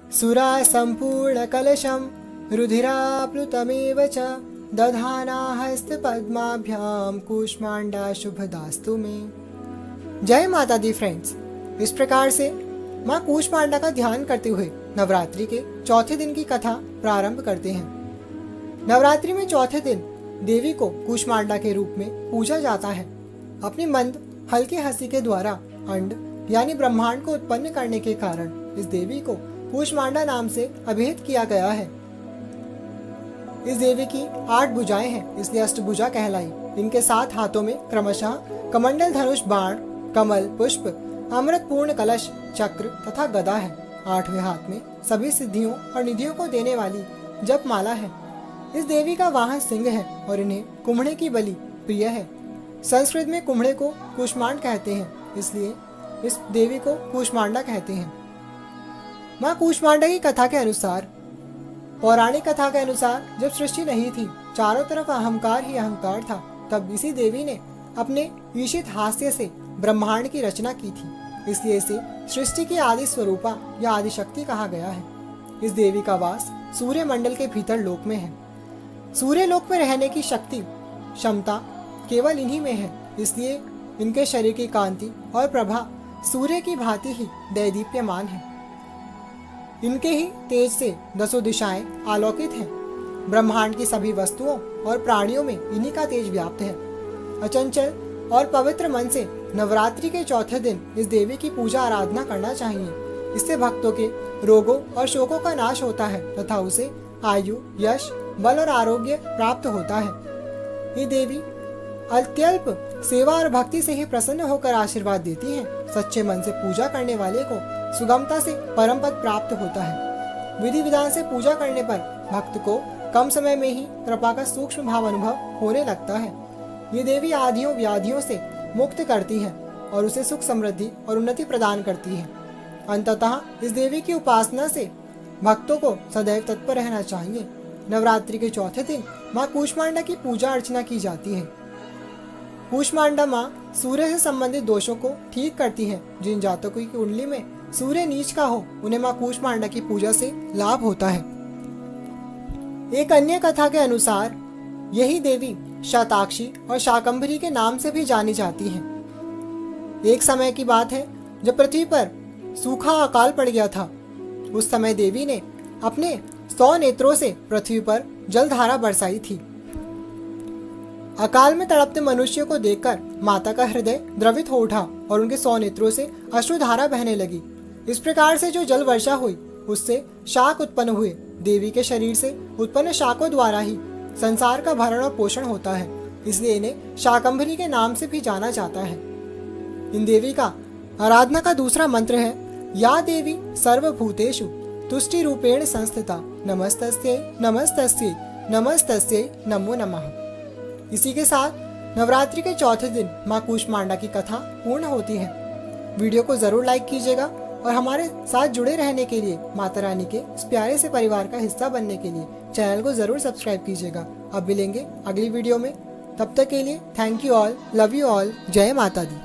सुरा सम्पूर्णकलशं रुधिराप्लुतमेव च दधाना हस्तपद्माभ्यां कूष्मांडा शुभदास्तु मे। जय माता दी फ्रेंड्स। इस प्रकार से माँ कूष्मांडा का ध्यान करते हुए नवरात्रि के चौथे दिन की कथा प्रारंभ करते हैं। नवरात्रि में चौथे दिन देवी को कूष्मांडा के रूप में पूजा जाता है। अपनी मंद हल्की हंसी के द्वारा अंड यानी ब्रह्मांड को उत्पन्न करने के कारण इस देवी को कूष्मांडा नाम से अभिहित किया गया है। इस देवी की 8 भुजाएं हैं, इसलिए अष्टभुजा कहलाई। इनके 7 हाथों में क्रमशः कमंडल, धनुष, बाण, कमल, पुष्प, अमृत पूर्ण कलश, चक्र तथा गदा है। 8वें हाथ में सभी सिद्धियों और निधियों को देने वाली जप माला है। इस देवी का वाहन सिंह है और इन्हें कुम्हड़े की बलि प्रिय है। संस्कृत में कुम्हड़े को कूष्मांड कहते हैं, इसलिए इस देवी को कूष्मांडा कहते हैं। माँ कूष्मांडा की कथा के अनुसार, पौराणिक कथा के अनुसार, जब सृष्टि नहीं थी, चारों तरफ अहंकार ही अहंकार था, तब इसी देवी ने अपने ईशित हास्य से ब्रह्मांड की रचना की थी। इसलिए इसे सृष्टि की आदि स्वरूपा या आदि शक्ति कहा गया है। इस देवी का वास सूर्य मंडल के भीतर लोक में है। सूर्य लोक में रहने की शक्ति, क्षमता केवल इन्हीं में है, इसलिए इनके शरीर की कांति और प्रभा सूर्य की भांति ही दैदीप्यमान है। इनके ही तेज से 10 दिशाएं आलोकित हैं। ब्रह्मांड की सभी वस्तुओं और प्राणियों में इन्हीं का तेज व्याप्त है। अचंचल और पवित्र मन से नवरात्रि के चौथे दिन इस देवी की पूजा आराधना करना चाहिए। इससे भक्तों के रोगों और शोकों का नाश होता है तथा उसे आयु, यश, बल और आरोग्य प्राप्त होता है। ये देवी अत्यल्प सेवा और भक्ति से ही प्रसन्न होकर आशीर्वाद देती हैं। सच्चे मन से पूजा करने वाले को सुगमता से परम पद प्राप्त होता है। विधि विधान से पूजा करने पर भक्त को कम समय में ही कृपा का सूक्ष्म भाव अनुभव होने लगता है। ये देवी आधियों व्याधियों से मुक्त करती है और उसे सुख, समृद्धि और उन्नति प्रदान करती है। अंततः इस देवी की उपासना से भक्तों को सदैव तत्पर रहना चाहिए। नवरात्रि के चौथे दिन माँ कूष्मांडा की पूजा अर्चना की जाती है। कूष्मांडा माँ सूर्य से संबंधित दोषों को ठीक करती है। जिन जातकों की कुंडली में सूर्य नीच का हो, उन्हें माँ कूष्मांडा की पूजा से लाभ होता है। एक अन्य कथा के अनुसार यही देवी शताक्षी और शाकंभरी के नाम से भी जानी जाती है। एक समय की बात है जब पृथ्वी पर सूखा अकाल पड़ गया था। उस समय देवी ने अपने 100 नेत्रों से पृथ्वी पर जलधारा बरसाई थी। अकाल में तड़पते मनुष्यों को देखकर माता का हृदय द्रवित हो उठा और उनके 100 नेत्रों से अश्रुधारा बहने लगी। इस प्रकार से जो जल वर्षा हुई उससे शाक उत्पन्न हुए। देवी के शरीर से उत्पन्न शाकों द्वारा ही संसार का भरण और पोषण होता है, इसलिए इन्हें शाकंभरी के नाम से भी जाना जाता है। इन देवी का आराधना का दूसरा मंत्र है, या देवी सर्वभूतेषु तुष्टि रूपेण संस्थिता नमस्तस्यै नमस्तस्यै नमस्तस्यै नमो नमः। इसी के साथ नवरात्रि के चौथे दिन माँ कूष्मांडा की कथा पूर्ण होती है। वीडियो को जरूर लाइक कीजिएगा और हमारे साथ जुड़े रहने के लिए, माता रानी के इस प्यारे से परिवार का हिस्सा बनने के लिए चैनल को जरूर सब्सक्राइब कीजिएगा। अब मिलेंगे अगली वीडियो में, तब तक के लिए thank you all, love you all, जय माता दी।